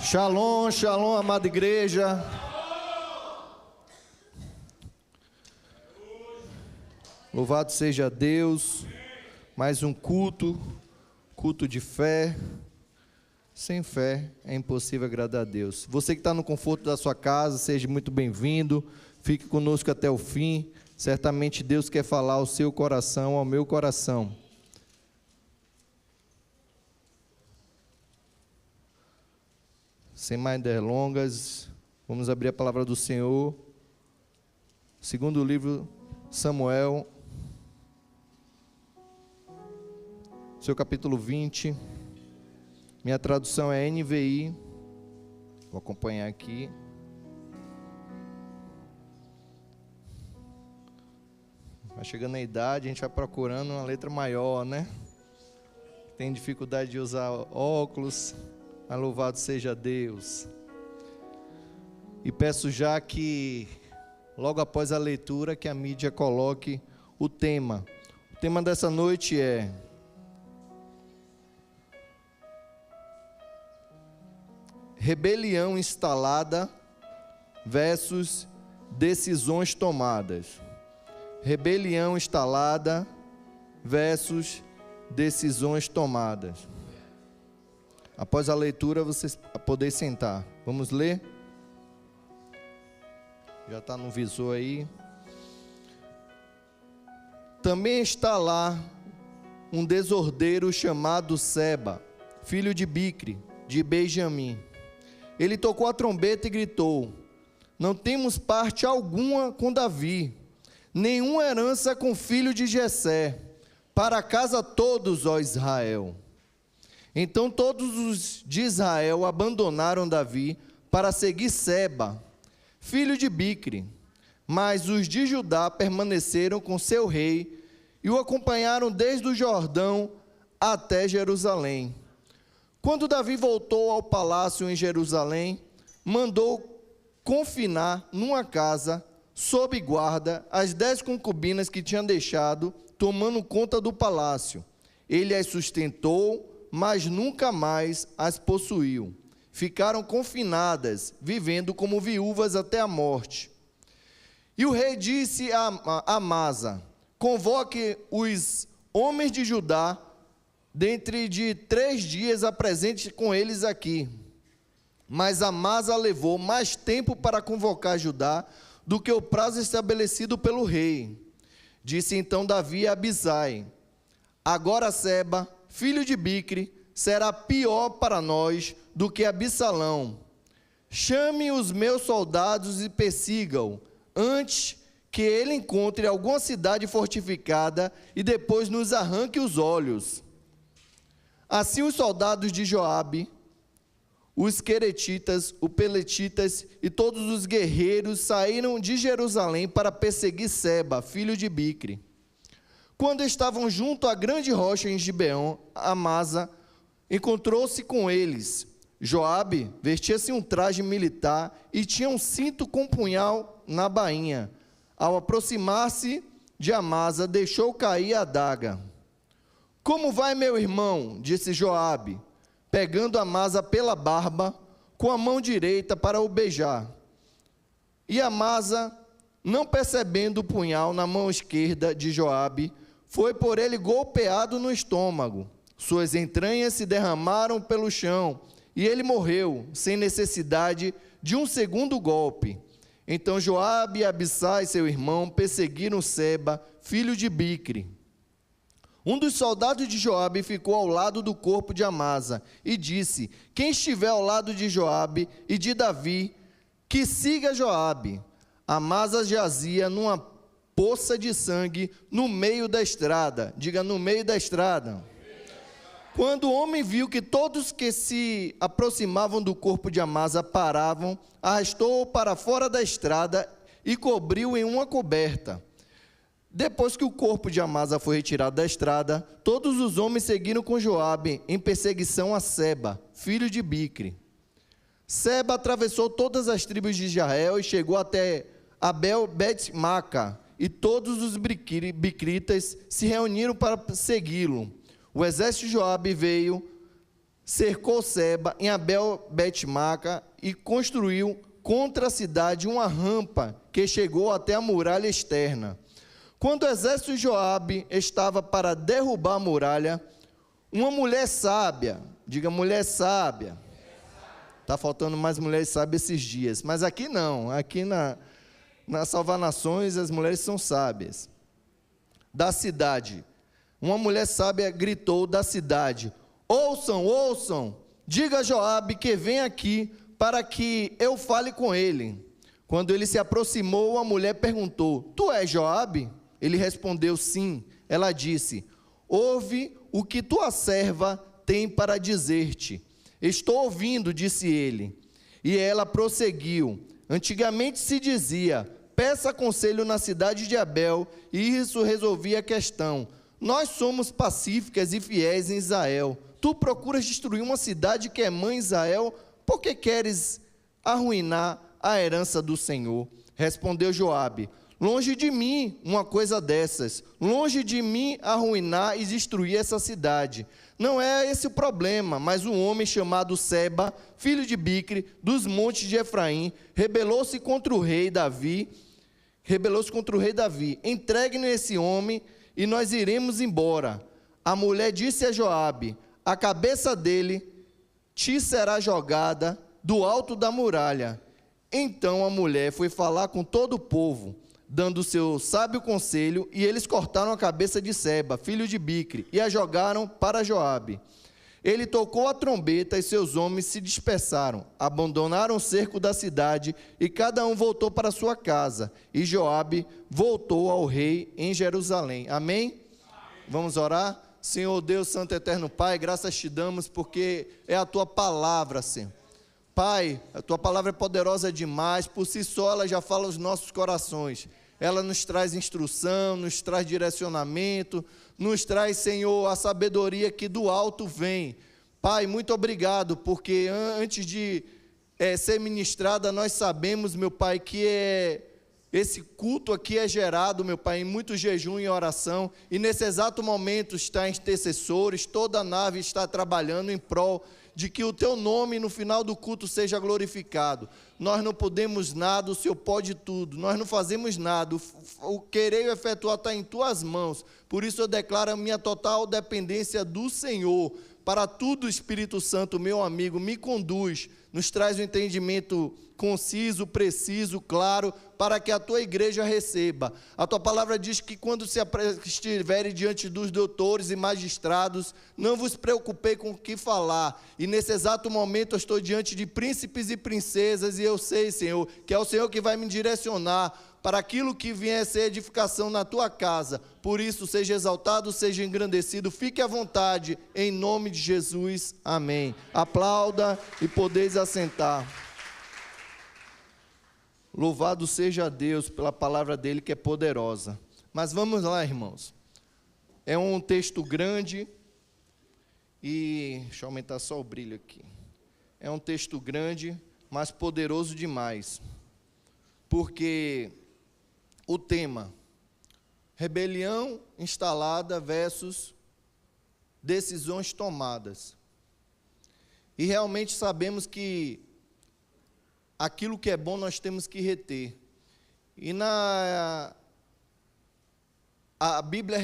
Shalom, shalom, amada igreja. Louvado seja Deus. Mais um culto de fé. Sem fé é impossível agradar a Deus. Você que está no conforto da sua casa, seja muito bem-vindo. Fique conosco até o fim. Certamente Deus quer falar ao seu coração, ao meu coração. Sem mais delongas, vamos abrir a palavra do Senhor. Segundo livro Samuel, seu capítulo 20. Minha tradução é NVI. Vou acompanhar aqui. Vai chegando a idade, a gente vai procurando uma letra maior, né? Tem dificuldade de usar óculos. Mas louvado seja Deus. E peço já que, logo após a leitura, que a mídia coloque o tema. O tema dessa noite é: rebelião instalada versus decisões tomadas. Rebelião instalada versus decisões tomadas. Após a leitura, vocês podem sentar. Vamos ler? Já está no visor aí. Também está lá um desordeiro chamado Seba, filho de Bicri, de Benjamim. Ele tocou a trombeta e gritou: não temos parte alguma com Davi, nenhuma herança com o filho de Jessé. Para casa todos, ó Israel. Então todos os de Israel abandonaram Davi para seguir Seba, filho de Bicri. Mas os de Judá permaneceram com seu rei e o acompanharam desde o Jordão até Jerusalém. Quando Davi voltou ao palácio em Jerusalém, mandou confinar numa casa, sob guarda, as 10 concubinas que tinha deixado, tomando conta do palácio. Ele as sustentou, mas nunca mais as possuiu. Ficaram confinadas, vivendo como viúvas até a morte. E o rei disse a Amasa: convoque os homens de Judá, dentro de 3 dias apresente com eles aqui. Mas Amasa levou mais tempo para convocar Judá do que o prazo estabelecido pelo rei. Disse então Davi a Abisai: agora Seba, filho de Bicri, será pior para nós do que Absalão. Chame os meus soldados e persiga-o, antes que ele encontre alguma cidade fortificada e depois nos arranque os olhos. Assim os soldados de Joabe, os queretitas, os peletitas e todos os guerreiros saíram de Jerusalém para perseguir Seba, filho de Bicri. Quando estavam junto à grande rocha em Gibeão, Amasa encontrou-se com eles. Joabe vestia-se um traje militar e tinha um cinto com punhal na bainha. Ao aproximar-se de Amasa, deixou cair a adaga. Como vai, meu irmão? Disse Joabe, pegando Amasa pela barba com a mão direita para o beijar. E Amasa, não percebendo o punhal na mão esquerda de Joabe, foi por ele golpeado no estômago. Suas entranhas se derramaram pelo chão, e ele morreu, sem necessidade de um segundo golpe. Então Joabe e Abissai, seu irmão, perseguiram Seba, filho de Bicri. Um dos soldados de Joabe ficou ao lado do corpo de Amasa, e disse: quem estiver ao lado de Joabe e de Davi, que siga Joabe. Amasa jazia numa poça de sangue no meio da estrada. Diga, no meio da estrada. Quando o homem viu que todos que se aproximavam do corpo de Amasa paravam, arrastou-o para fora da estrada e cobriu em uma coberta. Depois que o corpo de Amasa foi retirado da estrada, todos os homens seguiram com Joabe em perseguição a Seba, filho de Bicri. Seba atravessou todas as tribos de Israel e chegou até Abel-Bet-Maca, e todos os bicritas se reuniram para segui-lo. O exército de Joabe veio cercou Seba em Abel-Bet-Maca e construiu contra a cidade uma rampa que chegou até a muralha externa. Quando o exército de Joabe estava para derrubar a muralha, uma mulher sábia, diga mulher sábia, está faltando mais mulheres sábias esses dias, mas aqui não, aqui na Salvar Nações as mulheres são sábias, da cidade, uma mulher sábia gritou da cidade: ouçam, ouçam, diga a Joabe que vem aqui para que eu fale com ele. Quando ele se aproximou, a mulher perguntou: tu és Joabe? Ele respondeu: sim. Ela disse: ouve o que tua serva tem para dizer-te. Estou ouvindo, disse ele. E ela prosseguiu: antigamente se dizia, peça conselho na cidade de Abel, e isso resolvia a questão. Nós somos pacíficas e fiéis em Israel. Tu procuras destruir uma cidade que é mãe Israel, porque queres arruinar a herança do Senhor. Respondeu Joabe: longe de mim uma coisa dessas, longe de mim arruinar e destruir essa cidade. Não é esse o problema, mas um homem chamado Seba, filho de Bicre, dos montes de Efraim, rebelou-se contra o rei Davi. Entregue-nos esse homem e nós iremos embora. A mulher disse a Joabe: a cabeça dele te será jogada do alto da muralha. Então a mulher foi falar com todo o povo, dando o seu sábio conselho, e eles cortaram a cabeça de Seba, filho de Bicre, e a jogaram para Joabe. Ele tocou a trombeta e seus homens se dispersaram, abandonaram o cerco da cidade e cada um voltou para sua casa. E Joabe voltou ao rei em Jerusalém. Amém? Amém. Vamos orar? Senhor Deus, Santo Eterno Pai, graças te damos porque é a tua palavra, Senhor. Pai, a tua palavra é poderosa demais, por si só ela já fala aos nossos corações. Ela nos traz instrução, nos traz direcionamento, nos traz, Senhor, a sabedoria que do alto vem. Pai, muito obrigado, porque antes de ser ministrada, nós sabemos, meu Pai, que esse culto aqui é gerado, meu Pai, em muito jejum e oração, e nesse exato momento está intercessores, toda a nave está trabalhando em prol de que o teu nome no final do culto seja glorificado. Nós não podemos nada, o Senhor pode tudo, nós não fazemos nada, o querer e o efetuar está em tuas mãos, por isso eu declaro a minha total dependência do Senhor. Para tudo, Espírito Santo, meu amigo, me conduz, nos traz um entendimento conciso, preciso, claro, para que a tua igreja receba. A tua palavra diz que quando estiverem diante dos doutores e magistrados, não vos preocupei com o que falar. E nesse exato momento eu estou diante de príncipes e princesas, e eu sei, Senhor, que é o Senhor que vai me direcionar para aquilo que vier a ser edificação na tua casa. Por isso, seja exaltado, seja engrandecido, fique à vontade, em nome de Jesus, amém. Aplauda e podeis assentar. Louvado seja Deus pela palavra dele que é poderosa. Mas vamos lá, irmãos. É um texto grande e... deixa eu aumentar só o brilho aqui. É um texto grande, mas poderoso demais. Porque o tema, rebelião instalada versus decisões tomadas. E realmente sabemos que aquilo que é bom nós temos que reter. E a Bíblia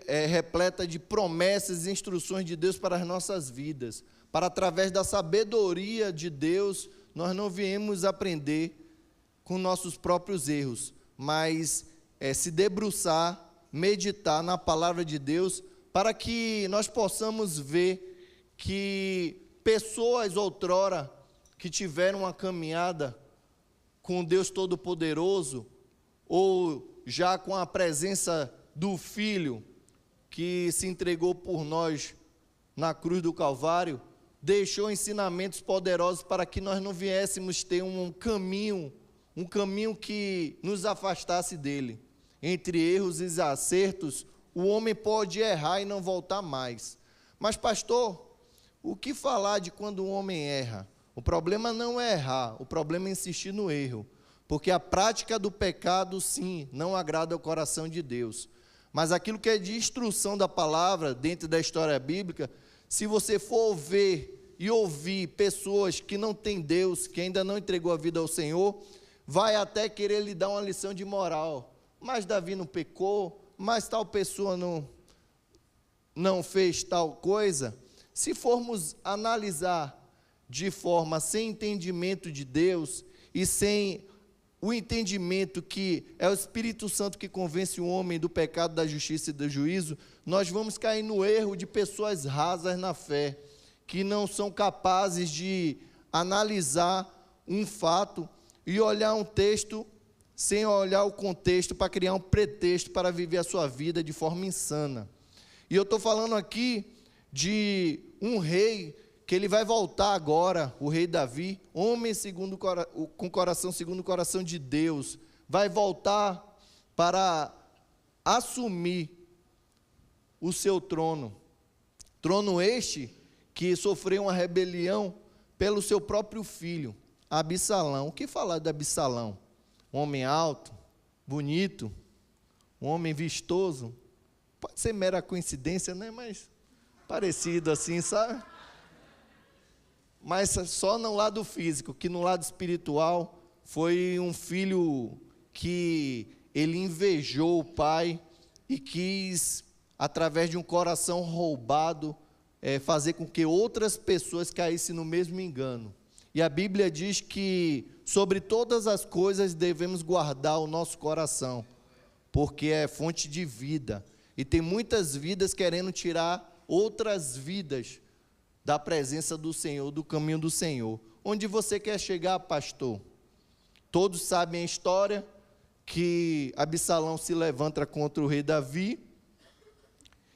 é repleta de promessas e instruções de Deus para as nossas vidas. Para através da sabedoria de Deus, nós não viemos aprender com nossos próprios erros, mas se debruçar, meditar na palavra de Deus, para que nós possamos ver que pessoas outrora que tiveram uma caminhada com Deus Todo-Poderoso, ou já com a presença do Filho, que se entregou por nós na cruz do Calvário, deixou ensinamentos poderosos para que nós não viéssemos ter um caminho que nos afastasse dele. Entre erros e acertos, o homem pode errar e não voltar mais. Mas, pastor, o que falar de quando o homem erra? O problema não é errar, o problema é insistir no erro, porque a prática do pecado, sim, não agrada ao coração de Deus. Mas aquilo que é de instrução da palavra, dentro da história bíblica, Se você for ver e ouvir pessoas que não têm Deus, que ainda não entregou a vida ao Senhor, vai até querer lhe dar uma lição de moral. Mas Davi não pecou, mas tal pessoa não fez tal coisa. Se formos analisar de forma sem entendimento de Deus e sem o entendimento que é o Espírito Santo que convence o homem do pecado, da justiça e do juízo, nós vamos cair no erro de pessoas rasas na fé, que não são capazes de analisar um fato e olhar um texto sem olhar o contexto para criar um pretexto para viver a sua vida de forma insana. E eu estou falando aqui de um rei que ele vai voltar agora, o rei Davi, homem com coração segundo o coração de Deus, vai voltar para assumir o seu trono. Trono este que sofreu uma rebelião pelo seu próprio filho, Absalão. O que falar de Absalão? Um homem alto, bonito, um homem vistoso. Pode ser mera coincidência, né? Mas parecido assim, sabe? Mas só no lado físico, que no lado espiritual foi um filho que ele invejou o pai e quis, através de um coração roubado, fazer com que outras pessoas caíssem no mesmo engano. E a Bíblia diz que sobre todas as coisas devemos guardar o nosso coração, porque é fonte de vida. E tem muitas vidas querendo tirar outras vidas da presença do Senhor, do caminho do Senhor. Onde você quer chegar, pastor? Todos sabem a história que Absalão se levanta contra o rei Davi,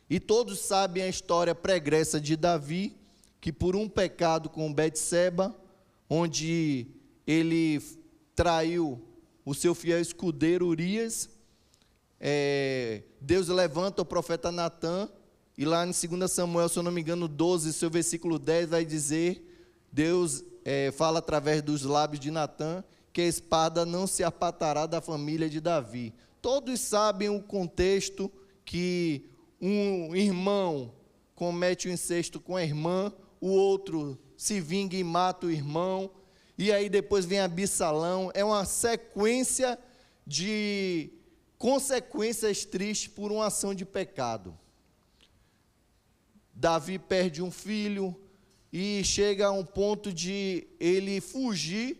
e todos sabem a história pregressa de Davi, que por um pecado com Betseba, onde ele traiu o seu fiel escudeiro Urias, Deus levanta o profeta Natã, e lá em 2 Samuel, se eu não me engano, 12, seu versículo 10, vai dizer, Deus fala através dos lábios de Natã, que a espada não se apartará da família de Davi. Todos sabem o contexto que um irmão comete o incesto com a irmã, o outro se vinga e mata o irmão, e aí depois vem Absalão. É uma sequência de consequências tristes por uma ação de pecado. Davi perde um filho e chega a um ponto de ele fugir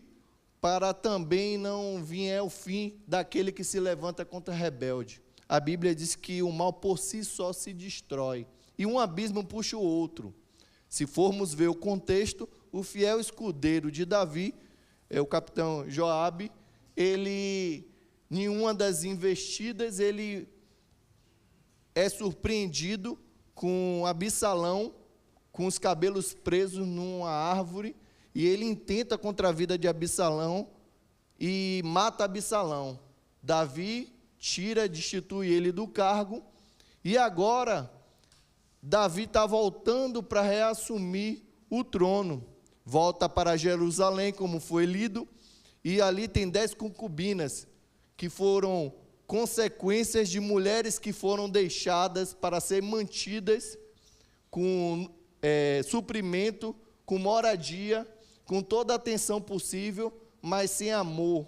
para também não vier o fim daquele que se levanta contra rebelde. A Bíblia diz que o mal por si só se destrói e um abismo puxa o outro. Se formos ver o contexto, o fiel escudeiro de Davi, o capitão Joabe, ele, em uma das investidas, ele é surpreendido com Absalão, com os cabelos presos numa árvore, e ele intenta contra a vida de Absalão e mata Absalão. Davi destitui ele do cargo, e agora Davi está voltando para reassumir o trono. Volta para Jerusalém, como foi lido, e ali tem 10 concubinas, que foram consequências de mulheres que foram deixadas para ser mantidas com suprimento, com moradia, com toda a atenção possível, mas sem amor,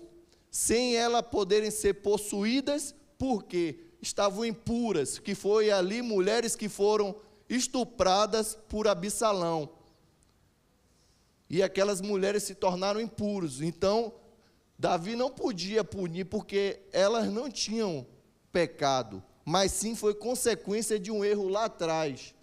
sem elas poderem ser possuídas, porque estavam impuras, que foi ali mulheres que foram estupradas por Absalão, e aquelas mulheres se tornaram impuras. Então Davi não podia punir, porque elas não tinham pecado, mas sim foi consequência de um erro lá atrás,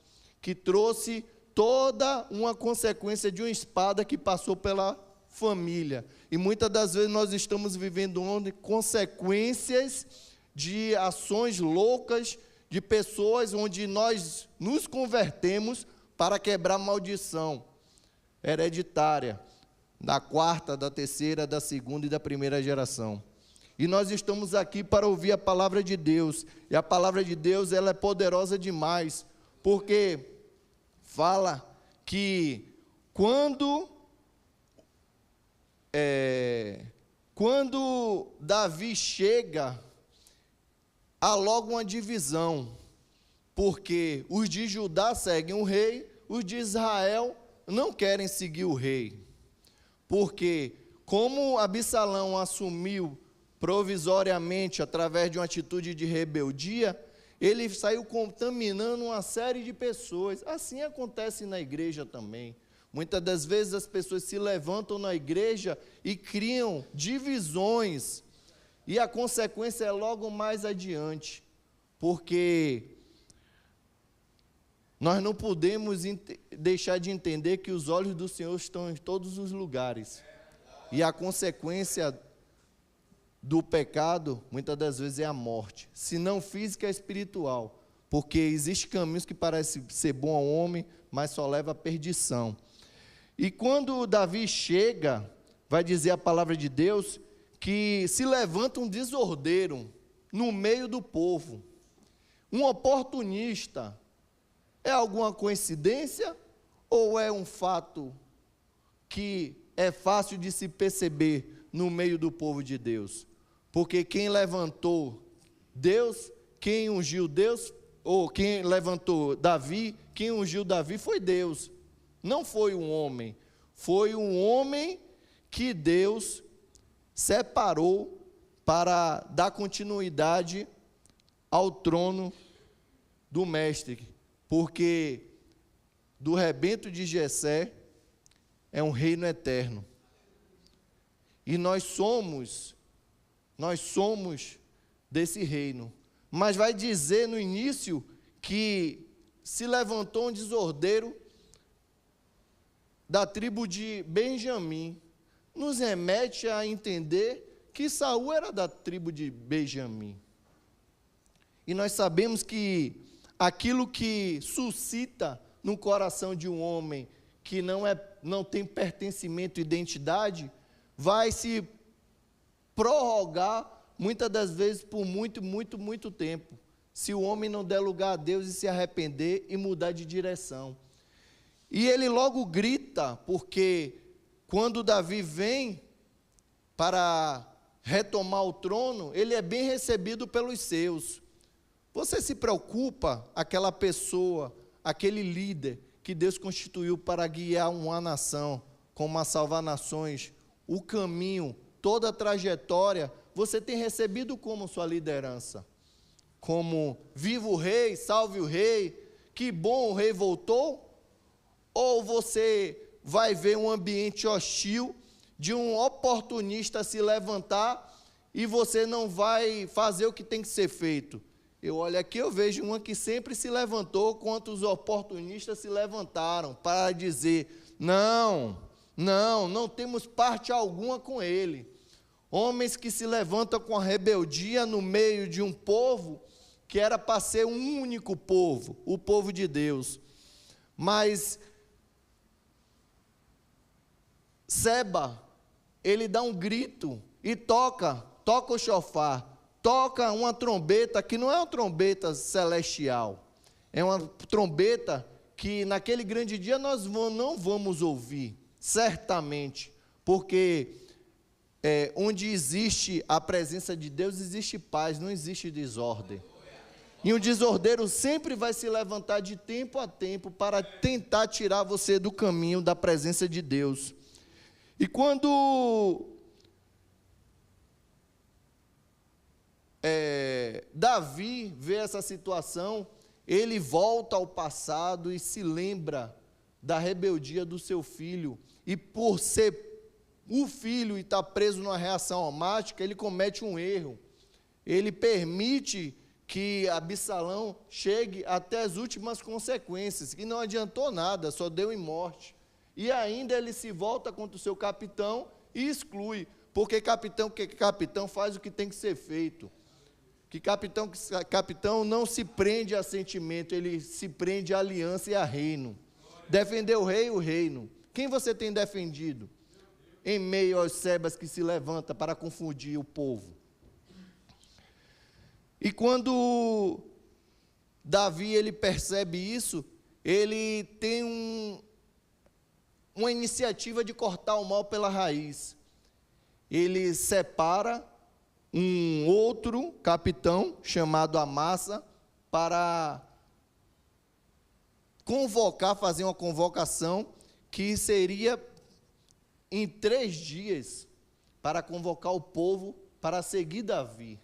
que trouxe toda uma consequência de uma espada que passou pela família. E muitas das vezes nós estamos vivendo consequências de ações loucas, de pessoas onde nós nos convertemos para quebrar maldição hereditária, da quarta, da terceira, da segunda e da primeira geração. E nós estamos aqui para ouvir a palavra de Deus, e a palavra de Deus, ela é poderosa demais, porque fala que quando Davi chega, há logo uma divisão, porque os de Judá seguem o rei, os de Israel não querem seguir o rei. Porque, como Absalão assumiu provisoriamente, através de uma atitude de rebeldia, ele saiu contaminando uma série de pessoas. Assim acontece na igreja também. Muitas das vezes as pessoas se levantam na igreja e criam divisões, e a consequência é logo mais adiante, porque nós não podemos deixar de entender que os olhos do Senhor estão em todos os lugares, e a consequência do pecado, muitas das vezes, é a morte, se não física, é espiritual, porque existem caminhos que parecem ser bom ao homem, mas só leva à perdição. E quando Davi chega, vai dizer a palavra de Deus, que se levanta um desordeiro no meio do povo, um oportunista. É alguma coincidência ou é um fato que é fácil de se perceber no meio do povo de Deus? Porque quem levantou Deus, quem ungiu Deus, ou quem levantou Davi, quem ungiu Davi foi Deus. Não foi um homem, foi um homem que Deus separou para dar continuidade ao trono do mestre, porque do rebento de Jessé é um reino eterno. E nós somos desse reino. Mas vai dizer no início que se levantou um desordeiro da tribo de Benjamim, nos remete a entender que Saul era da tribo de Benjamim. E nós sabemos que aquilo que suscita no coração de um homem que não tem pertencimento e identidade, vai se prorrogar, muitas das vezes, por muito tempo, se o homem não der lugar a Deus e se arrepender e mudar de direção. E ele logo grita, porque quando Davi vem para retomar o trono, ele é bem recebido pelos seus. Você se preocupa, aquela pessoa, aquele líder que Deus constituiu para guiar uma nação, como a salvar nações, o caminho, toda a trajetória, você tem recebido como sua liderança? Como viva o rei, salve o rei, que bom o rei voltou? Ou você vai ver um ambiente hostil de um oportunista se levantar e você não vai fazer o que tem que ser feito? Eu olho aqui, eu vejo uma que sempre se levantou, quanto os oportunistas se levantaram para dizer, não temos parte alguma com ele. Homens que se levantam com a rebeldia no meio de um povo que era para ser um único povo, o povo de Deus. Mas Seba, ele dá um grito e toca o chofar, toca uma trombeta que não é uma trombeta celestial, é uma trombeta que naquele grande dia nós não vamos ouvir, certamente, porque onde existe a presença de Deus, existe paz, não existe desordem. E o desordeiro sempre vai se levantar de tempo a tempo para tentar tirar você do caminho da presença de Deus. E quando Davi vê essa situação, ele volta ao passado e se lembra da rebeldia do seu filho. E por ser o filho e estar preso numa reação automática, ele comete um erro. Ele permite que Absalão chegue até as últimas consequências, que não adiantou nada, só deu em morte. E ainda ele se volta contra o seu capitão e exclui, porque capitão faz o que tem que ser feito. Que capitão não se prende a sentimento, ele se prende a aliança e a reino. Defender o rei e o reino. Quem você tem defendido? Em meio aos sebas que se levanta para confundir o povo. E quando Davi ele percebe isso, ele tem uma iniciativa de cortar o mal pela raiz. Ele separa um outro capitão chamado Amasa para fazer uma convocação que seria em 3 dias, para convocar o povo para seguir Davi.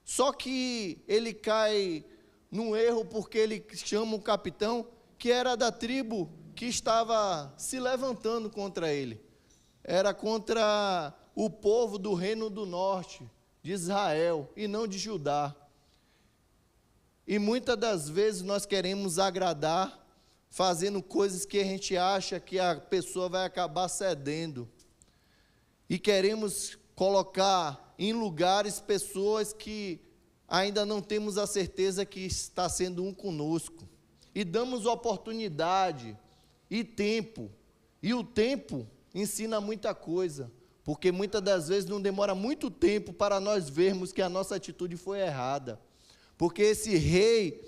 Só que ele cai num erro, porque ele chama o capitão, que era da tribo que estava se levantando contra ele. Era contra o povo do reino do norte, de Israel, e não de Judá. E muitas das vezes nós queremos agradar, fazendo coisas que a gente acha que a pessoa vai acabar cedendo. E queremos colocar em lugares pessoas que ainda não temos a certeza que está sendo um conosco. E damos oportunidade e tempo. E o tempo ensina muita coisa, porque muitas das vezes não demora muito tempo para nós vermos que a nossa atitude foi errada. Porque esse rei,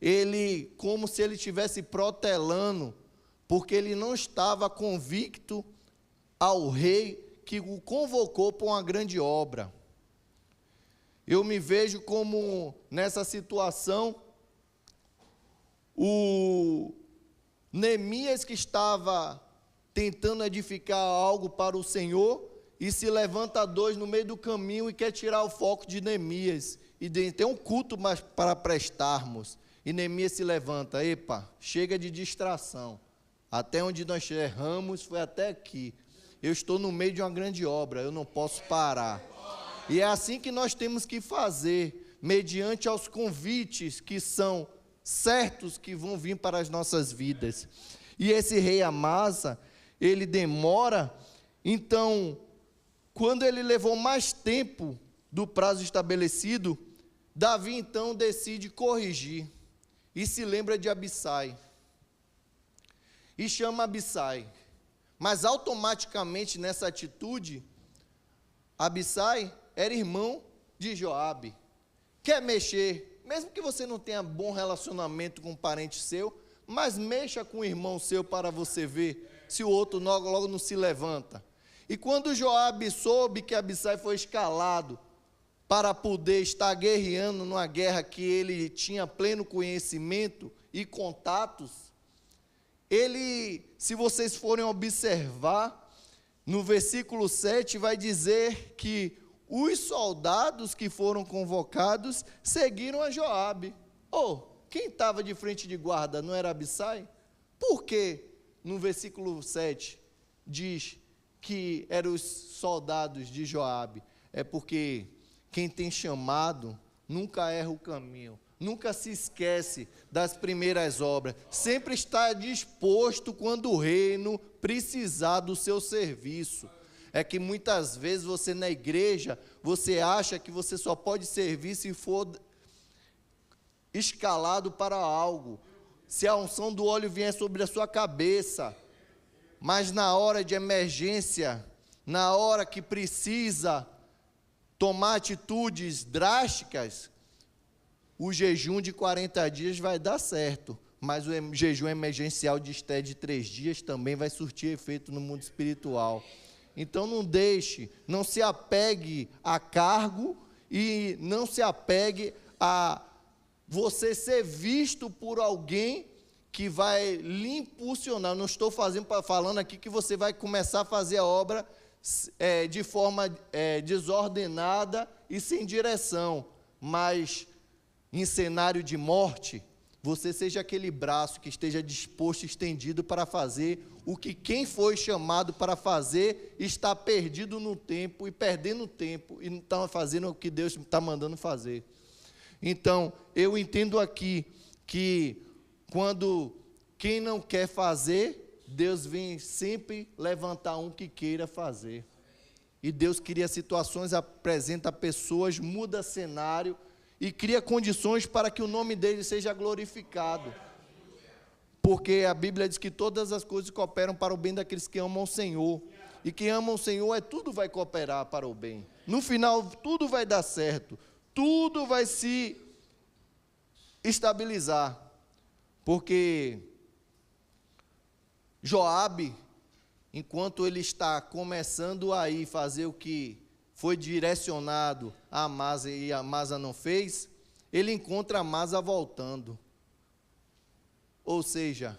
ele, como se ele estivesse protelando, porque ele não estava convicto ao rei que o convocou para uma grande obra. Eu me vejo como, nessa situação, o Neemias, que estava tentando edificar algo para o Senhor, e se levanta 2 no meio do caminho e quer tirar o foco de Neemias, e tem um culto para prestarmos, e Neemias se levanta: epa, chega de distração, até onde nós erramos foi até aqui, eu estou no meio de uma grande obra, eu não posso parar. E é assim que nós temos que fazer, mediante aos convites que são certos que vão vir para as nossas vidas. E esse rei Amasa, ele demora. Então, quando ele levou mais tempo do prazo estabelecido, Davi então decide corrigir, e se lembra de Abissai, e chama Abissai. Mas automaticamente nessa atitude, Abissai era irmão de Joabe. Quer mexer, mesmo que você não tenha bom relacionamento com um parente seu, mas mexa com o irmão seu para você ver se o outro logo não se levanta. E quando Joabe soube que Abissai foi escalado para poder estar guerreando numa guerra que ele tinha pleno conhecimento e contatos, ele, se vocês forem observar, no versículo 7 vai dizer que os soldados que foram convocados seguiram a Joabe. Quem estava de frente de guarda não era Abissai? Por que no versículo 7 diz que eram os soldados de Joabe? É porque quem tem chamado nunca erra o caminho, nunca se esquece das primeiras obras, sempre está disposto quando o reino precisar do seu serviço. É que muitas vezes você na igreja, você acha que você só pode servir se for escalado para algo, se a unção do óleo vier sobre a sua cabeça, mas na hora de emergência, na hora que precisa tomar atitudes drásticas, o jejum de 40 dias vai dar certo, mas o jejum emergencial de 3 dias também vai surtir efeito no mundo espiritual. Então não se apegue a cargo e não se apegue a você ser visto por alguém que vai lhe impulsionar. Não estou falando aqui que você vai começar a fazer a obra de forma desordenada e sem direção, mas em cenário de morte, você seja aquele braço que esteja disposto, estendido para fazer o que quem foi chamado para fazer está perdido no tempo e perdendo tempo e não está fazendo o que Deus está mandando fazer. Então, eu entendo aqui que quando quem não quer fazer, Deus vem sempre levantar um que queira fazer. E Deus cria situações, apresenta pessoas, muda cenário e cria condições para que o nome dele seja glorificado. Porque a Bíblia diz que todas as coisas cooperam para o bem daqueles que amam o Senhor. E quem ama o Senhor, tudo vai cooperar para o bem. No final, tudo vai dar certo. Tudo vai se estabilizar. Porque Joabe, enquanto ele está começando a fazer o que foi direcionado a Amasa e Amasa não fez, ele encontra Amasa voltando. Ou seja,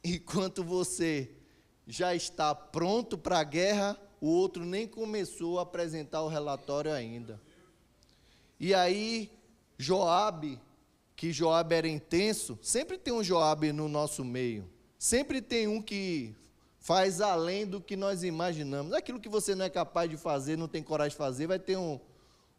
enquanto você já está pronto para a guerra, o outro nem começou a apresentar o relatório ainda. E aí, Joabe, que Joabe era intenso, sempre tem um Joabe no nosso meio. Sempre tem um que faz além do que nós imaginamos. Aquilo que você não é capaz de fazer, não tem coragem de fazer, vai ter um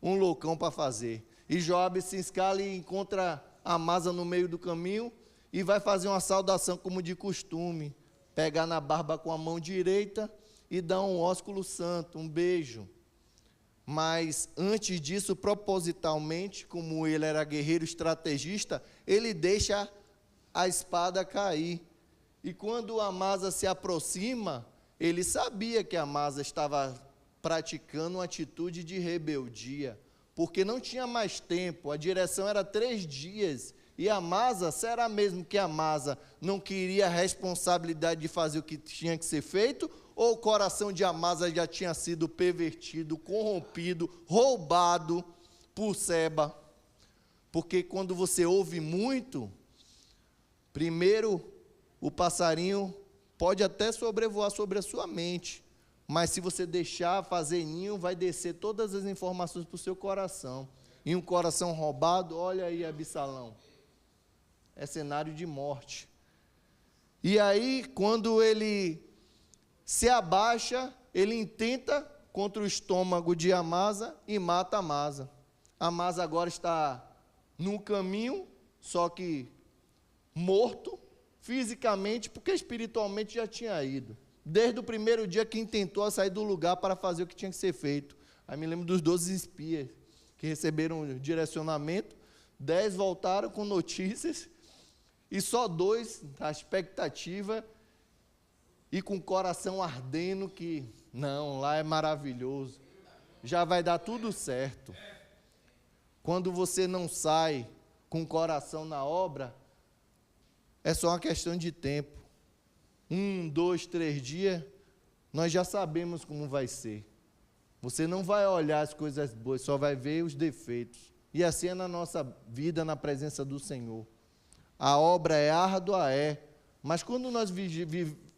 loucão para fazer. E Joabe se escala e encontra Amasa no meio do caminho e vai fazer uma saudação como de costume. Pegar na barba com a mão direita e dar um ósculo santo, um beijo. Mas antes disso, propositalmente, como ele era guerreiro estrategista, ele deixa a espada cair. E quando Amasa se aproxima, ele sabia que Amasa estava praticando uma atitude de rebeldia, porque não tinha mais tempo, a direção era 3 dias, e Amasa, será mesmo que Amasa não queria a responsabilidade de fazer o que tinha que ser feito, ou o coração de Amasa já tinha sido pervertido, corrompido, roubado por Seba? Porque quando você ouve muito, primeiro, o passarinho pode até sobrevoar sobre a sua mente, mas se você deixar fazer ninho, vai descer todas as informações para o seu coração. E um coração roubado, olha aí Absalão, é cenário de morte. E aí, quando ele se abaixa, ele intenta contra o estômago de Amasa e mata Amasa. Amasa agora está no caminho, só que morto, fisicamente, porque espiritualmente já tinha ido. Desde o primeiro dia que intentou sair do lugar para fazer o que tinha que ser feito. Aí me lembro dos 12 espias que receberam direcionamento, 10 voltaram com notícias, e só 2, a expectativa, e com o coração ardendo que, não, lá é maravilhoso, já vai dar tudo certo. Quando você não sai com o coração na obra, é só uma questão de tempo. 1, 2, 3 dias, nós já sabemos como vai ser. Você não vai olhar as coisas boas, só vai ver os defeitos. E assim é na nossa vida, na presença do Senhor. A obra é árdua, mas quando nós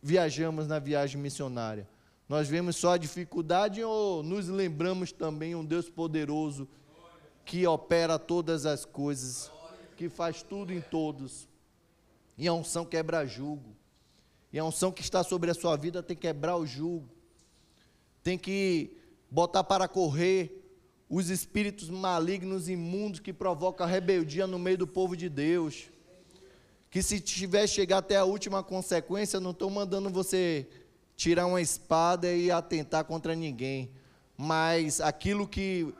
viajamos na viagem missionária, nós vemos só a dificuldade ou nos lembramos também um Deus poderoso que opera todas as coisas, que faz tudo em todos. E a unção quebra jugo. E a unção que está sobre a sua vida tem que quebrar o jugo. Tem que botar para correr os espíritos malignos, imundos, que provocam a rebeldia no meio do povo de Deus. Que se tiver chegar até a última consequência, não estou mandando você tirar uma espada e atentar contra ninguém. Mas aquilo que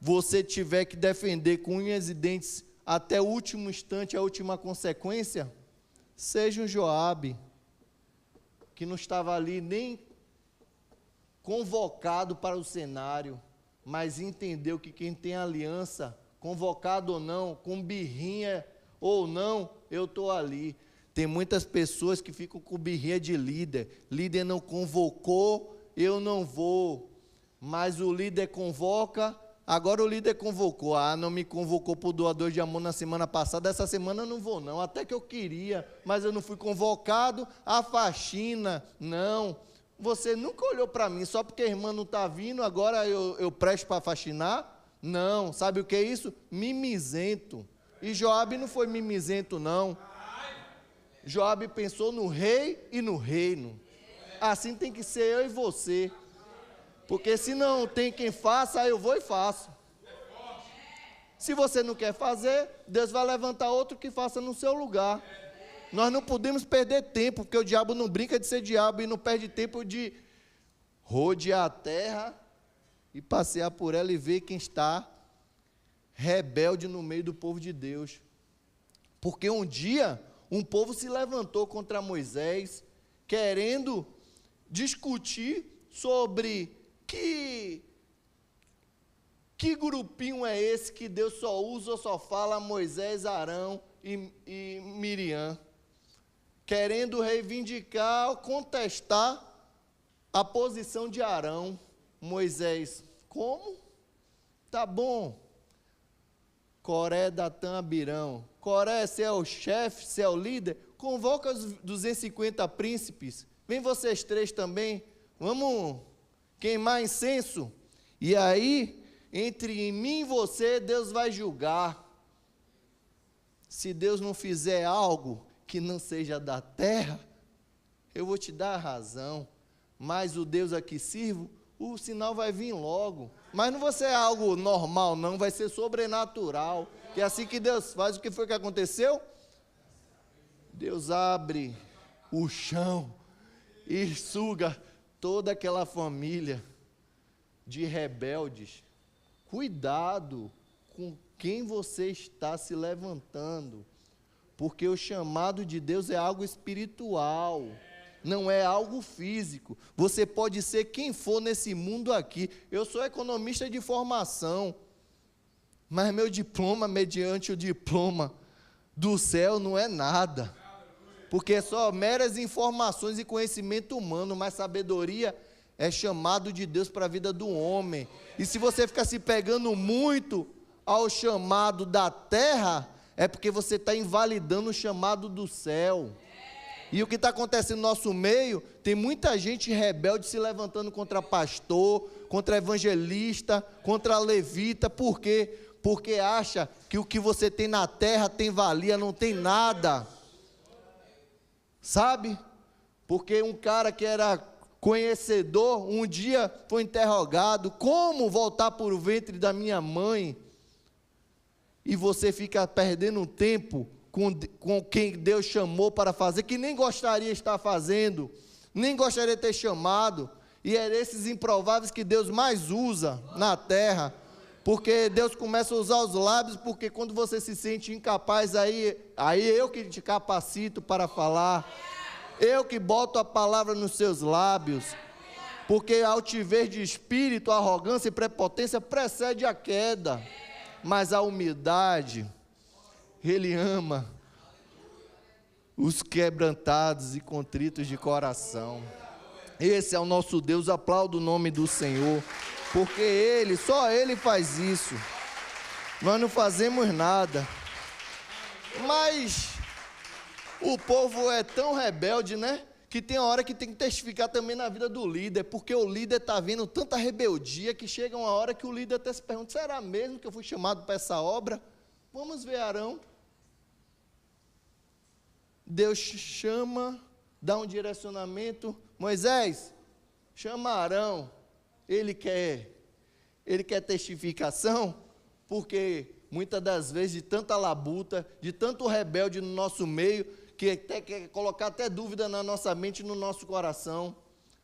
você tiver que defender com unhas e dentes até o último instante, a última consequência, seja um Joabe, que não estava ali nem convocado para o cenário, mas entendeu que quem tem aliança, convocado ou não, com birrinha ou não, eu estou ali. Tem muitas pessoas que ficam com birrinha de líder. Líder não convocou, eu não vou. Mas o líder convoca, agora o líder convocou. Ah, não me convocou para o doador de amor na semana passada, essa semana eu não vou não. Até que eu queria, mas eu não fui convocado. A faxina, não. Você nunca olhou para mim, só porque a irmã não está vindo, agora eu presto para faxinar? Não, sabe o que é isso? Mimizento. E Joabe não foi mimizento, não. Joabe pensou no rei e no reino. Assim tem que ser eu e você. Porque se não tem quem faça, aí eu vou e faço. Se você não quer fazer, Deus vai levantar outro que faça no seu lugar. Nós não podemos perder tempo, porque o diabo não brinca de ser diabo e não perde tempo de rodear a terra e passear por ela e ver quem está rebelde no meio do povo de Deus. Porque um dia um povo se levantou contra Moisés, querendo discutir sobre que grupinho é esse que Deus só usa ou só fala Moisés, Arão e Miriam, querendo reivindicar, contestar a posição de Arão. Moisés, como? Tá bom. Coré, Datã, Abirão. Coré, você é o chefe, você é o líder, convoca os 250 príncipes, vem vocês 3 também, vamos queimar incenso, e aí, entre mim e você, Deus vai julgar. Se Deus não fizer algo que não seja da terra, eu vou te dar a razão, mas o Deus a que sirvo, o sinal vai vir logo, mas não vai ser algo normal não, vai ser sobrenatural, que é assim que Deus faz. O que foi que aconteceu? Deus abre o chão e suga toda aquela família de rebeldes. Cuidado com quem você está se levantando, porque o chamado de Deus é algo espiritual, não é algo físico. Você pode ser quem for nesse mundo aqui. Eu sou economista de formação, mas meu diploma, mediante o diploma do céu, não é nada, porque é só meras informações e conhecimento humano, mas sabedoria é chamado de Deus para a vida do homem. E se você ficar se pegando muito ao chamado da terra, é porque você está invalidando o chamado do céu. E o que está acontecendo no nosso meio, tem muita gente rebelde se levantando contra pastor, contra evangelista, contra levita. Por quê? Porque acha que o que você tem na terra tem valia, não tem nada. Sabe? Porque um cara que era conhecedor, um dia foi interrogado, como voltar para o ventre da minha mãe? E você fica perdendo tempo com quem Deus chamou para fazer, que nem gostaria de estar fazendo, nem gostaria de ter chamado, e é esses improváveis que Deus mais usa na terra, porque Deus começa a usar os lábios, porque quando você se sente incapaz, aí eu que te capacito para falar, eu que boto a palavra nos seus lábios, porque a altivez de espírito, a arrogância e prepotência precede a queda, mas a humildade, Ele ama os quebrantados e contritos de coração. Esse é o nosso Deus. Aplauda o nome do Senhor, porque Ele, só Ele faz isso. Nós não fazemos nada. Mas o povo é tão rebelde, né? Que tem a hora que tem que testificar também na vida do líder, porque o líder está vendo tanta rebeldia que chega uma hora que o líder até se pergunta: será mesmo que eu fui chamado para essa obra? Vamos ver Arão. Deus chama, dá um direcionamento. Moisés, chama Arão. Ele quer testificação, porque muitas das vezes de tanta labuta, de tanto rebelde no nosso meio, que até quer colocar até dúvida na nossa mente e no nosso coração.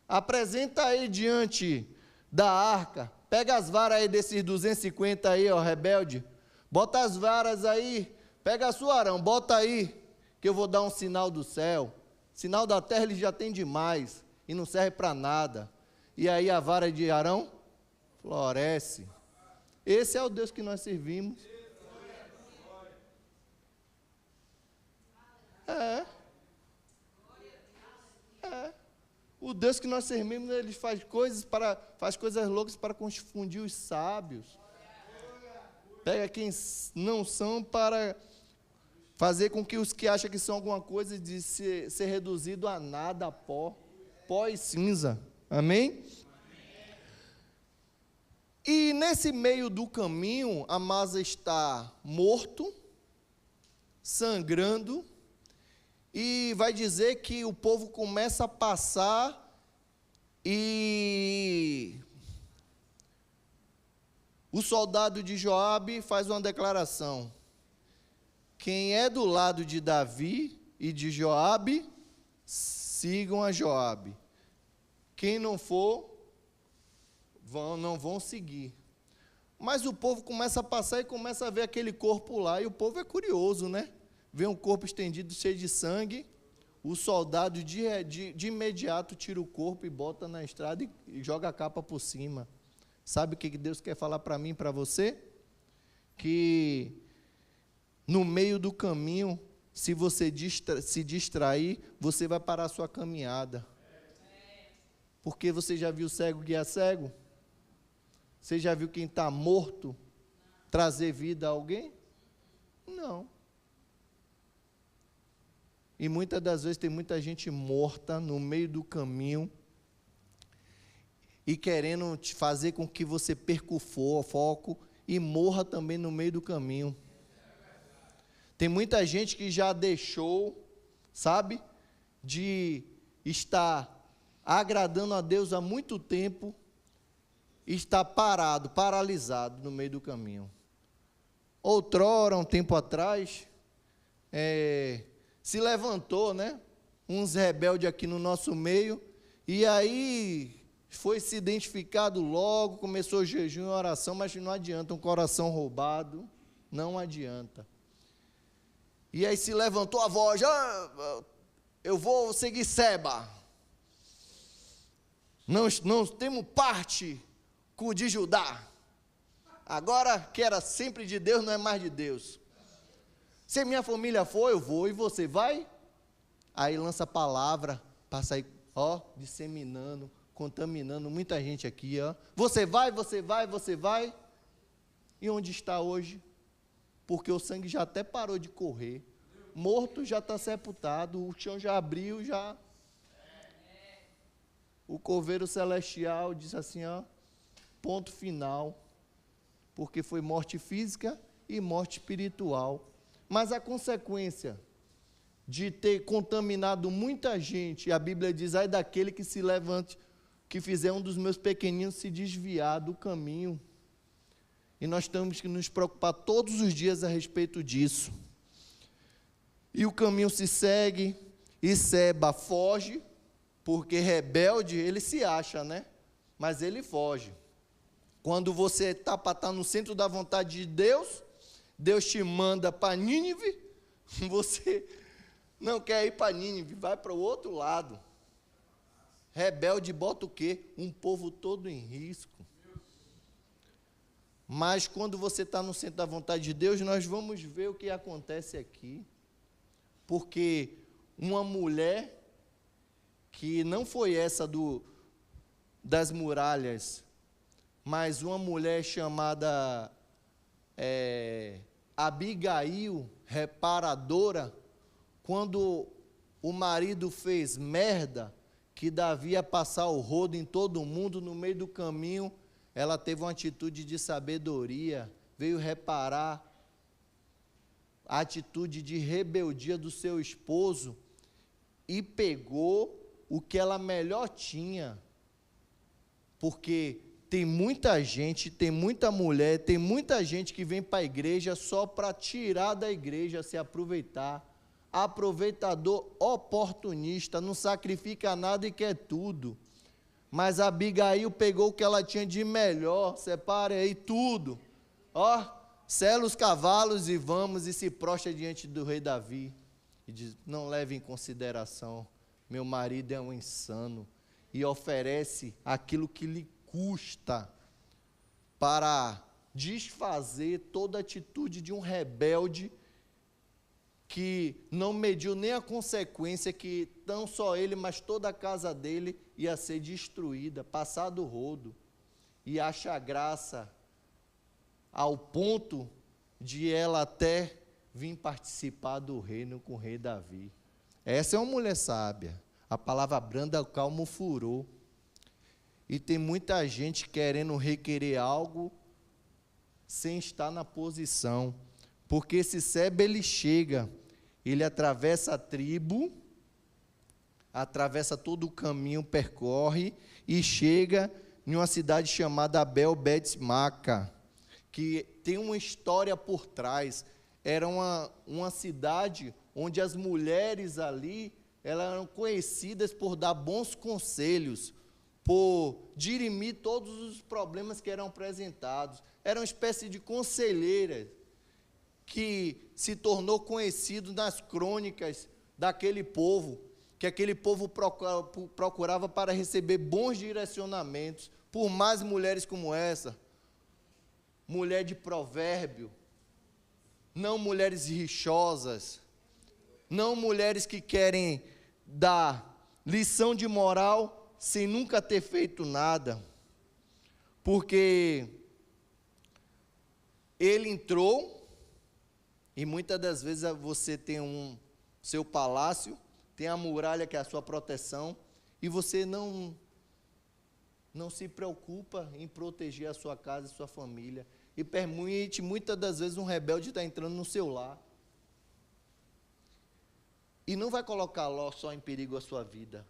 Apresenta ele diante da arca. Pega as varas aí desses 250 aí, ó, rebelde. Bota as varas aí. Pega a sua, Arão, bota aí, que eu vou dar um sinal do céu. Sinal da terra ele já tem demais e não serve para nada. E aí a vara de Arão floresce. Esse é o Deus que nós servimos. O Deus que nós servimos, Ele faz coisas loucas para confundir os sábios. Pega quem não são para fazer com que os que acham que são alguma coisa de ser reduzido a nada, a pó e cinza. Amém? E nesse meio do caminho, Amasa está morto, sangrando, e vai dizer que o povo começa a passar e o soldado de Joabe faz uma declaração: quem é do lado de Davi e de Joabe, sigam a Joabe. Quem não for, não vão seguir. Mas o povo começa a passar e começa a ver aquele corpo lá, e o povo é curioso, né? Vê um corpo estendido, cheio de sangue, o soldado de imediato tira o corpo e bota na estrada e joga a capa por cima. Sabe o que Deus quer falar para mim e para você? Que no meio do caminho, se você se distrair, você vai parar a sua caminhada. Porque você já viu cego guiar cego? Você já viu quem está morto trazer vida a alguém? Não. E muitas das vezes tem muita gente morta no meio do caminho e querendo te fazer com que você perca o foco e morra também no meio do caminho. Tem muita gente que já deixou, sabe, de estar agradando a Deus há muito tempo e está parado, paralisado no meio do caminho. Outrora, um tempo atrás, se levantou, né, uns rebeldes aqui no nosso meio, e aí foi se identificado logo, começou o jejum e oração, mas não adianta, um coração roubado, não adianta. E aí se levantou a voz, eu vou seguir Seba, não temos parte com o de Judá, agora que era sempre de Deus, não é mais de Deus. Se minha família for, eu vou, e você vai? Aí lança a palavra, para sair, disseminando, contaminando muita gente aqui, Você vai, você vai, você vai. E onde está hoje? Porque o sangue já até parou de correr. Morto já está sepultado, o chão já abriu, já. O coveiro celestial diz assim, ponto final. Porque foi morte física e morte espiritual. Mas a consequência de ter contaminado muita gente, a Bíblia diz, ai daquele que se levante, que fizer um dos meus pequeninos se desviar do caminho. E nós temos que nos preocupar todos os dias a respeito disso. E o caminho se segue, e Seba foge, porque rebelde ele se acha, né? Mas ele foge. Quando você está para estar no centro da vontade de Deus, Deus te manda para Nínive, você não quer ir para Nínive, vai para o outro lado. Rebelde bota o quê? Um povo todo em risco. Mas quando você está no centro da vontade de Deus, nós vamos ver o que acontece aqui. Porque uma mulher, que não foi essa das muralhas, mas uma mulher chamada Abigail, reparadora, quando o marido fez merda, que Davi ia passar o rodo em todo mundo, no meio do caminho, ela teve uma atitude de sabedoria, veio reparar a atitude de rebeldia do seu esposo e pegou o que ela melhor tinha, porque tem muita gente, tem muita mulher, tem muita gente que vem para a igreja só para tirar da igreja, se aproveitar. Aproveitador oportunista, não sacrifica nada e quer tudo. Mas a Abigail pegou o que ela tinha de melhor, separe aí tudo. Sela os cavalos e vamos, e se prostra diante do rei Davi. E diz, não leve em consideração, meu marido é um insano. E oferece aquilo que lhe custa para desfazer toda atitude de um rebelde que não mediu nem a consequência que não só ele, mas toda a casa dele ia ser destruída, passado o rodo, e acha graça ao ponto de ela até vir participar do reino com o rei Davi. Essa é uma mulher sábia. A palavra branda calma o furor. E tem muita gente querendo requerer algo sem estar na posição. Porque esse Seba, ele chega, ele atravessa a tribo, atravessa todo o caminho, percorre e chega em uma cidade chamada Abel-Bet-Maca, que tem uma história por trás. Era uma cidade onde as mulheres ali, elas eram conhecidas por dar bons conselhos, por dirimir todos os problemas que eram apresentados. Era uma espécie de conselheira que se tornou conhecido nas crônicas daquele povo, que aquele povo procurava para receber bons direcionamentos, por mais mulheres como essa, mulher de provérbio, não mulheres rixosas, não mulheres que querem dar lição de moral sem nunca ter feito nada, porque ele entrou E muitas das vezes você tem seu palácio, tem a muralha que é a sua proteção, e você não se preocupa em proteger a sua casa e sua família. E permite, muitas das vezes, um rebelde estar entrando no seu lar. E não vai colocar só em perigo a sua vida.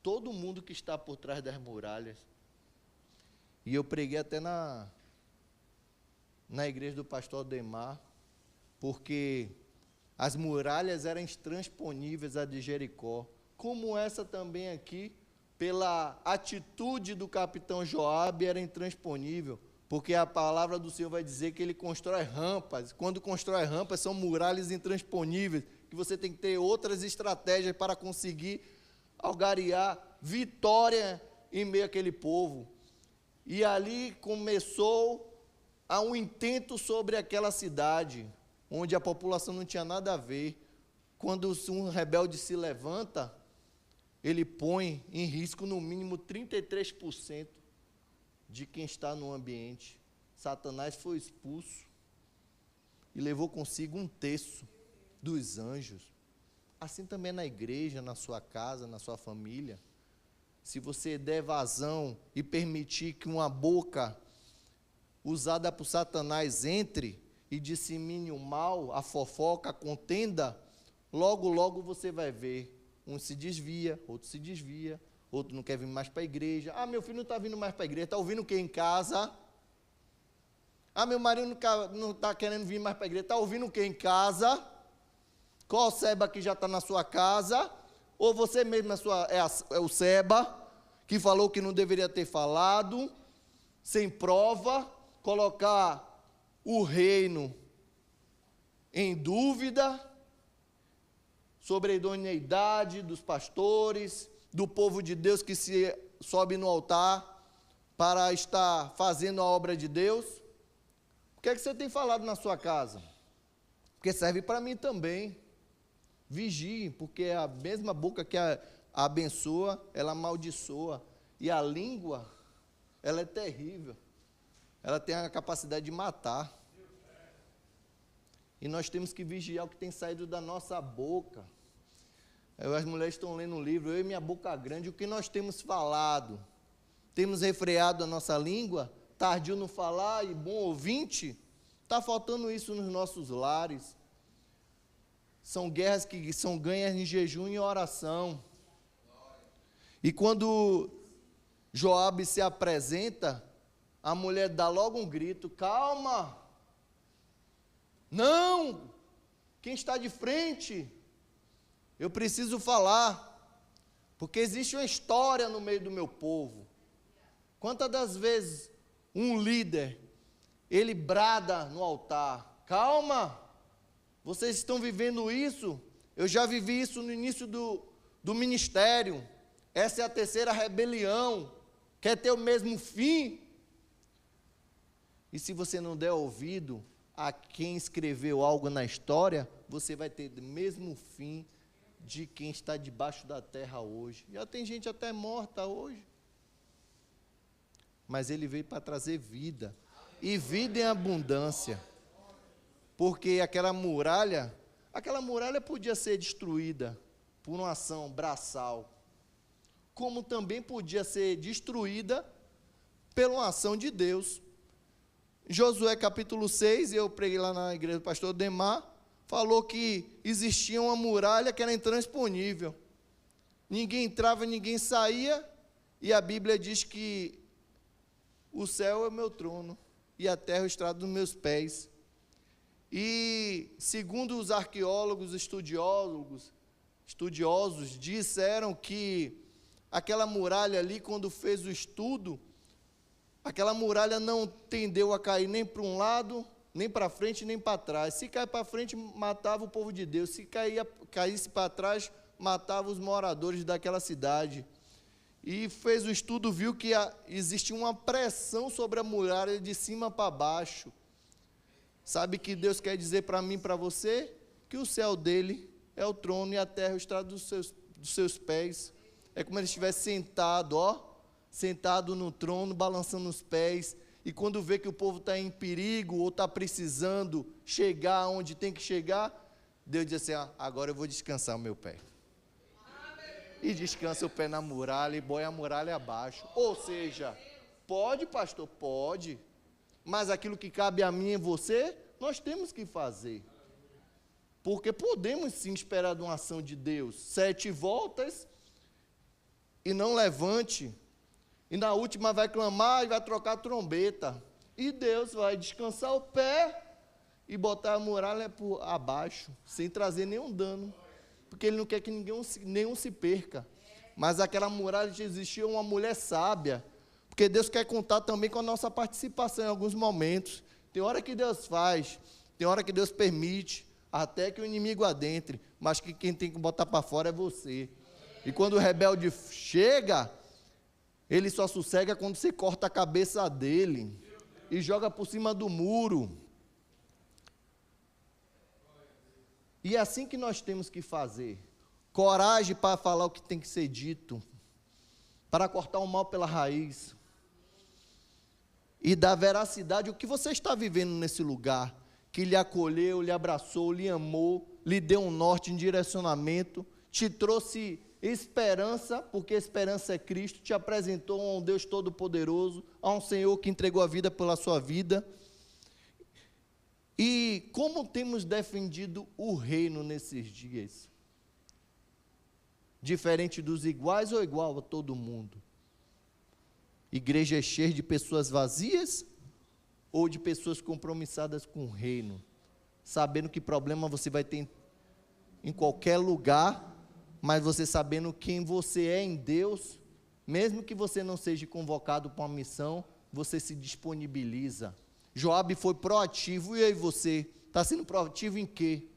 Todo mundo que está por trás das muralhas. E eu preguei até na igreja do pastor Ademar, porque as muralhas eram intransponíveis a de Jericó. Como essa também aqui, pela atitude do capitão Joabe, era intransponível, porque a palavra do Senhor vai dizer que ele constrói rampas. Quando constrói rampas, são muralhas intransponíveis, que você tem que ter outras estratégias para conseguir algarear vitória em meio àquele povo. E ali começou a um intento sobre aquela cidade, onde a população não tinha nada a ver. Quando um rebelde se levanta, ele põe em risco no mínimo 33% de quem está no ambiente. Satanás foi expulso e levou consigo 1/3 dos anjos. Assim também na igreja, na sua casa, na sua família. Se você der vazão e permitir que uma boca usada por Satanás entre e dissemine o mal, a fofoca, a contenda, logo, logo você vai ver. Um se desvia, outro não quer vir mais para a igreja. Ah, meu filho não está vindo mais para a igreja, está ouvindo o que em casa? Ah, meu marido não está querendo vir mais para a igreja, está ouvindo o que em casa? Qual Seba que já está na sua casa? Ou você mesmo é o Seba, que falou que não deveria ter falado, sem prova, colocar o reino em dúvida, sobre a idoneidade dos pastores, do povo de Deus que se sobe no altar para estar fazendo a obra de Deus. O que é que você tem falado na sua casa? Porque serve para mim também. Vigie, porque a mesma boca que abençoa, ela amaldiçoa. E a língua, ela é terrível. Ela tem a capacidade de matar. E nós temos que vigiar o que tem saído da nossa boca. As mulheres estão lendo um livro, eu e minha boca grande, o que nós temos falado? Temos refreado a nossa língua? Tardio no falar e bom ouvinte? Está faltando isso nos nossos lares. São guerras que são ganhas em jejum e oração. E quando Joabe se apresenta, a mulher dá logo um grito: calma! Não! Quem está de frente? Eu preciso falar, porque existe uma história no meio do meu povo. Quantas das vezes um líder, ele brada no altar: calma, vocês estão vivendo isso? Eu já vivi isso no início do ministério. Essa é a terceira rebelião. Quer ter o mesmo fim? E se você não der ouvido a quem escreveu algo na história, você vai ter o mesmo fim de quem está debaixo da terra hoje. Já tem gente até morta hoje. Mas ele veio para trazer vida. E vida em abundância. Porque aquela muralha podia ser destruída por uma ação braçal. Como também podia ser destruída pela uma ação de Deus. Josué capítulo 6, eu preguei lá na igreja do pastor Ademar, falou que existia uma muralha que era intransponível. Ninguém entrava, ninguém saía, e a Bíblia diz que o céu é o meu trono, e a terra é o estrado dos meus pés. E, segundo os arqueólogos, estudiosos, disseram que aquela muralha ali, quando fez o estudo, aquela muralha não tendeu a cair nem para um lado, nem para frente, nem para trás. Se cair para frente, matava o povo de Deus. Se caísse para trás, matava os moradores daquela cidade. E fez o estudo, viu que existia uma pressão sobre a muralha de cima para baixo. Sabe o que Deus quer dizer para mim e para você? Que o céu dele é o trono e a terra é o estrado dos seus pés. É como ele estivesse sentado, sentado no trono, balançando os pés. e quando vê que o povo está em perigo ou está precisando chegar onde tem que chegar, Deus diz assim: agora eu vou descansar o meu pé. E descansa o pé na muralha e boia a muralha abaixo. Ou seja, pode, pastor? Pode. Mas aquilo que cabe a mim e você, nós temos que fazer. Porque podemos sim esperar de uma ação de Deus. 7 voltas e não levante. E na última vai clamar e vai trocar a trombeta. E Deus vai descansar o pé e botar a muralha por abaixo, sem trazer nenhum dano. Porque Ele não quer que nenhum se perca. Mas aquela muralha já existia uma mulher sábia. Porque Deus quer contar também com a nossa participação em alguns momentos. Tem hora que Deus faz, tem hora que Deus permite, até que o inimigo adentre. Mas que quem tem que botar para fora é você. E quando o rebelde chega, ele só sossega quando você corta a cabeça dele e joga por cima do muro. E é assim que nós temos que fazer. Coragem para falar o que tem que ser dito, para cortar o mal pela raiz. E dar veracidade ao que você está vivendo nesse lugar, que lhe acolheu, lhe abraçou, lhe amou, lhe deu um norte, um direcionamento, te trouxe esperança, porque esperança é Cristo, te apresentou a um Deus Todo-Poderoso, a um Senhor que entregou a vida pela sua vida. E como temos defendido o reino nesses dias? Diferente dos iguais ou igual a todo mundo? Igreja cheia de pessoas vazias ou de pessoas compromissadas com o reino? Sabendo que problema você vai ter em qualquer lugar, mas você sabendo quem você é em Deus, mesmo que você não seja convocado para uma missão, você se disponibiliza. Joabe foi proativo, e aí você? Está sendo proativo em quê?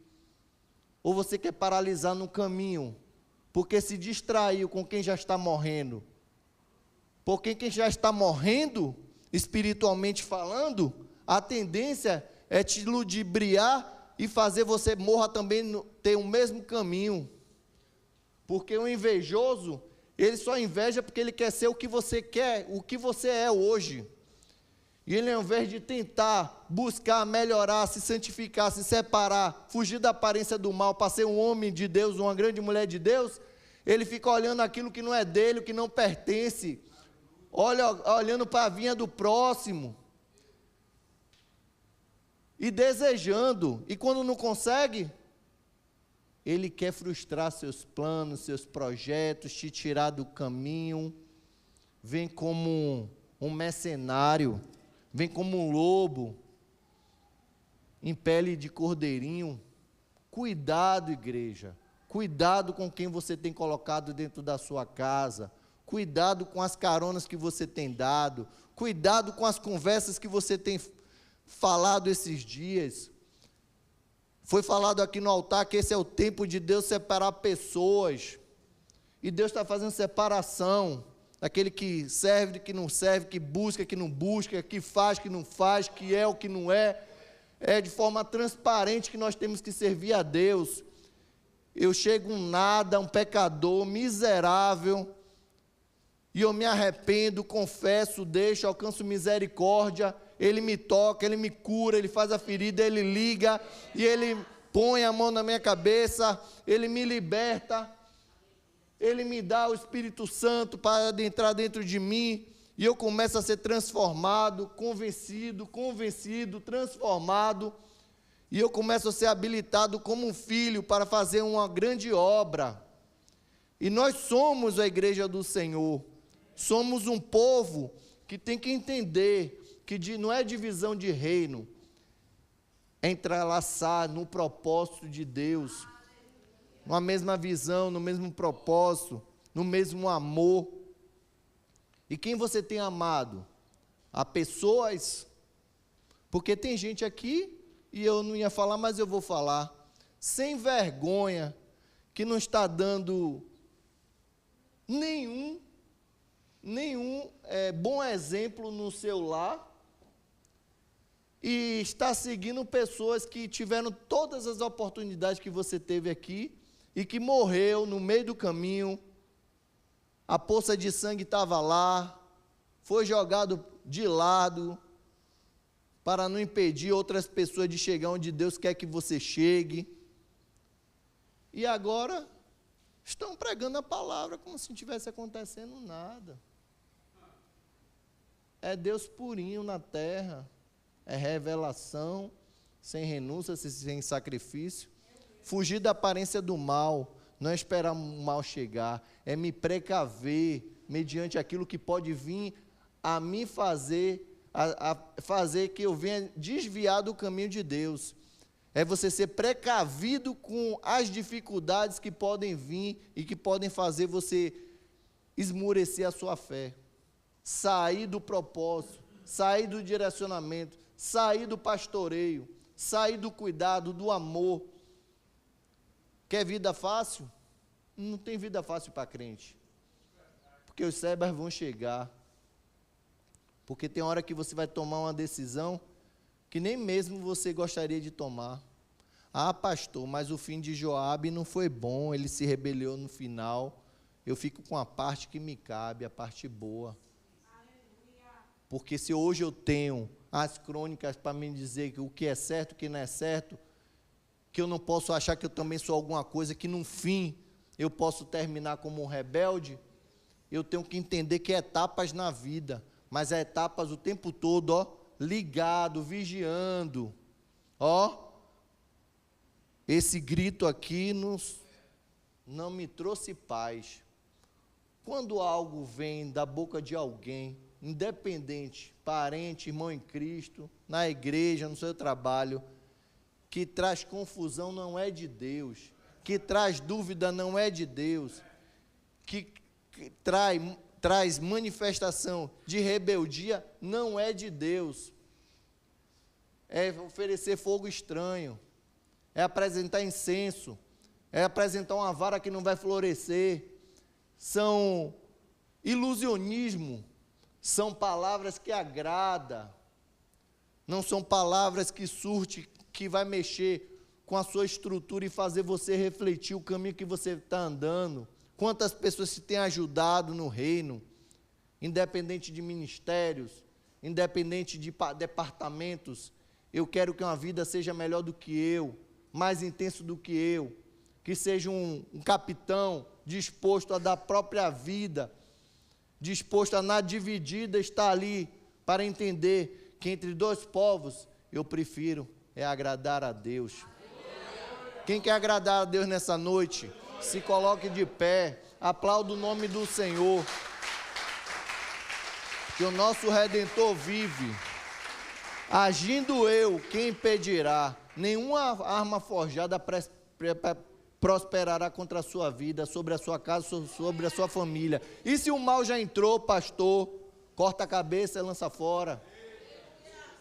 Ou você quer paralisar no caminho, porque se distraiu com quem já está morrendo? Porque quem já está morrendo, espiritualmente falando, a tendência é te ludibriar e fazer você morra também, ter o mesmo caminho. Porque o invejoso, ele só inveja porque ele quer ser o que você quer, o que você é hoje. E ele, ao invés de tentar, buscar, melhorar, se santificar, se separar, fugir da aparência do mal, para ser um homem de Deus, uma grande mulher de Deus, ele fica olhando aquilo que não é dele, o que não pertence, olhando para a vinha do próximo, e desejando, e quando não consegue, ele quer frustrar seus planos, seus projetos, te tirar do caminho, vem como um mercenário, vem como um lobo, em pele de cordeirinho. Cuidado, igreja, cuidado com quem você tem colocado dentro da sua casa, cuidado com as caronas que você tem dado, cuidado com as conversas que você tem falado esses dias. Foi falado aqui no altar que esse é o tempo de Deus separar pessoas, e Deus está fazendo separação, daquele que serve, que não serve, que busca, que não busca, que faz, que não faz, que é o que não é. É de forma transparente que nós temos que servir a Deus. Eu chego um nada, um pecador, miserável, e eu me arrependo, confesso, deixo, alcanço misericórdia, Ele me toca, Ele me cura, Ele faz a ferida, Ele liga, e Ele põe a mão na minha cabeça, Ele me liberta, Ele me dá o Espírito Santo para adentrar dentro de mim, e eu começo a ser transformado, convencido, transformado, e eu começo a ser habilitado como um filho para fazer uma grande obra. E nós somos a igreja do Senhor, somos um povo que tem que entender que não é divisão de reino, é entrelaçar no propósito de Deus, numa mesma visão, no mesmo propósito, no mesmo amor. E quem você tem amado? A pessoas, porque tem gente aqui, e eu não ia falar, mas eu vou falar, sem vergonha, que não está dando nenhum bom exemplo no seu lar, e está seguindo pessoas que tiveram todas as oportunidades que você teve aqui, e que morreu no meio do caminho, a poça de sangue estava lá, foi jogado de lado, para não impedir outras pessoas de chegar onde Deus quer que você chegue. E agora estão pregando a palavra como se não estivesse acontecendo nada. É Deus purinho na terra, é revelação, sem renúncia, sem sacrifício. Fugir da aparência do mal, não é esperar o mal chegar, é me precaver mediante aquilo que pode vir a me fazer, a fazer que eu venha desviar do caminho de Deus. É você ser precavido com as dificuldades que podem vir e que podem fazer você esmurecer a sua fé. Sair do propósito, sair do direcionamento, sair do pastoreio, sair do cuidado, do amor. Quer vida fácil? Não tem vida fácil para crente. Porque os sebas vão chegar. Porque tem hora que você vai tomar uma decisão que nem mesmo você gostaria de tomar. Ah, pastor, mas o fim de Joabe não foi bom, ele se rebelou no final. Eu fico com a parte que me cabe, a parte boa. Porque se hoje eu tenho as crônicas para me dizer que o que é certo, o que não é certo, que eu não posso achar que eu também sou alguma coisa, que no fim eu posso terminar como um rebelde, eu tenho que entender que é etapas na vida, mas é etapas o tempo todo, ó, ligado, vigiando, ó. Esse grito aqui não me trouxe paz. Quando algo vem da boca de alguém, independente, parente, irmão em Cristo, na igreja, no seu trabalho, que traz confusão não é de Deus, que traz dúvida não é de Deus, que traz manifestação de rebeldia não é de Deus. É oferecer fogo estranho, é apresentar incenso, é apresentar uma vara que não vai florescer, são ilusionismo, são palavras que agradam, não são palavras que surte, que vai mexer com a sua estrutura e fazer você refletir o caminho que você está andando. Quantas pessoas se têm ajudado no reino, independente de ministérios, independente de departamentos. Eu quero que uma vida seja melhor do que eu, mais intenso do que eu, que seja um capitão disposto a dar a própria vida, disposto a na dividida estar ali para entender que entre dois povos eu prefiro agradar a Deus. Quem quer agradar a Deus nessa noite, se coloque de pé, aplaude o nome do Senhor, que o nosso Redentor vive. Agindo eu, quem impedirá? Nenhuma arma forjada prosperará contra a sua vida, sobre a sua casa, sobre a sua família. E se o mal já entrou, pastor, corta a cabeça e lança fora.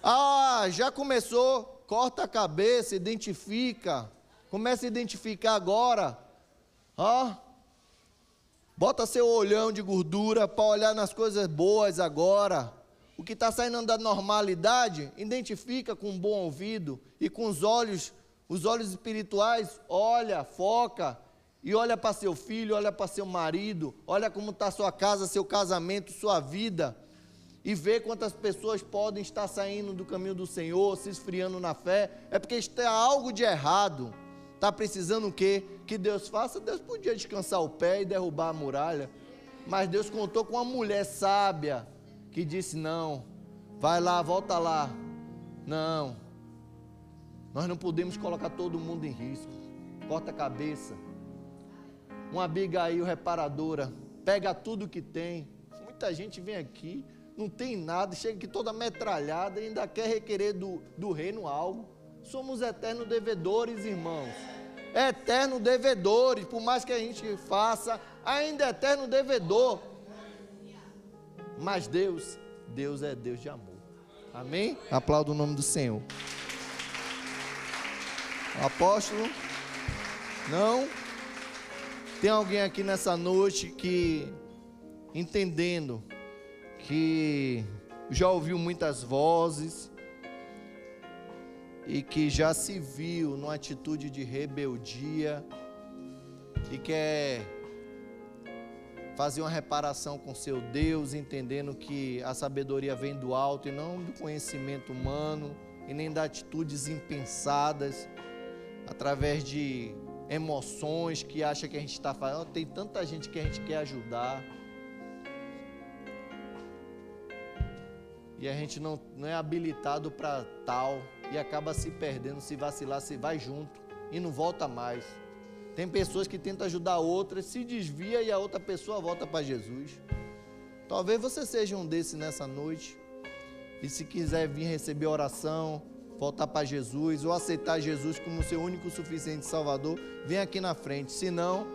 Ah, já começou, corta a cabeça, identifica. Começa a identificar agora. Ó, bota seu olhão de gordura para olhar nas coisas boas agora. O que está saindo da normalidade, identifica com um bom ouvido e com os olhos espirituais, olha, foca, e olha para seu filho, olha para seu marido, olha como está sua casa, seu casamento, sua vida, e vê quantas pessoas podem estar saindo do caminho do Senhor, se esfriando na fé. É porque está algo de errado. Está precisando o quê? Que Deus faça? Deus podia descansar o pé e derrubar a muralha, mas Deus contou com uma mulher sábia, que disse, não, vai lá, volta lá, não, nós não podemos colocar todo mundo em risco, corta a cabeça. Uma Abigail reparadora, pega tudo que tem. Muita gente vem aqui, não tem nada, chega aqui toda metralhada e ainda quer requerer do reino algo. Somos eternos devedores, irmãos, eternos devedores, por mais que a gente faça, ainda é eterno devedor. Mas Deus é Deus de amor. Amém? Aplauda o nome do Senhor. Apóstolo? Não? Tem alguém aqui nessa noite que, entendendo que já ouviu muitas vozes e que já se viu numa atitude de rebeldia e quer fazer uma reparação com seu Deus, entendendo que a sabedoria vem do alto e não do conhecimento humano e nem das atitudes impensadas, através de emoções que acha que a gente está fazendo. Tem tanta gente que a gente quer ajudar e a gente não é habilitado para tal e acaba se perdendo. Se vacilar, se vai junto e não volta mais. Tem pessoas que tentam ajudar outras, se desvia e a outra pessoa volta para Jesus. Talvez você seja um desses nessa noite. E se quiser vir receber oração, voltar para Jesus ou aceitar Jesus como seu único suficiente Salvador, vem aqui na frente. Se não,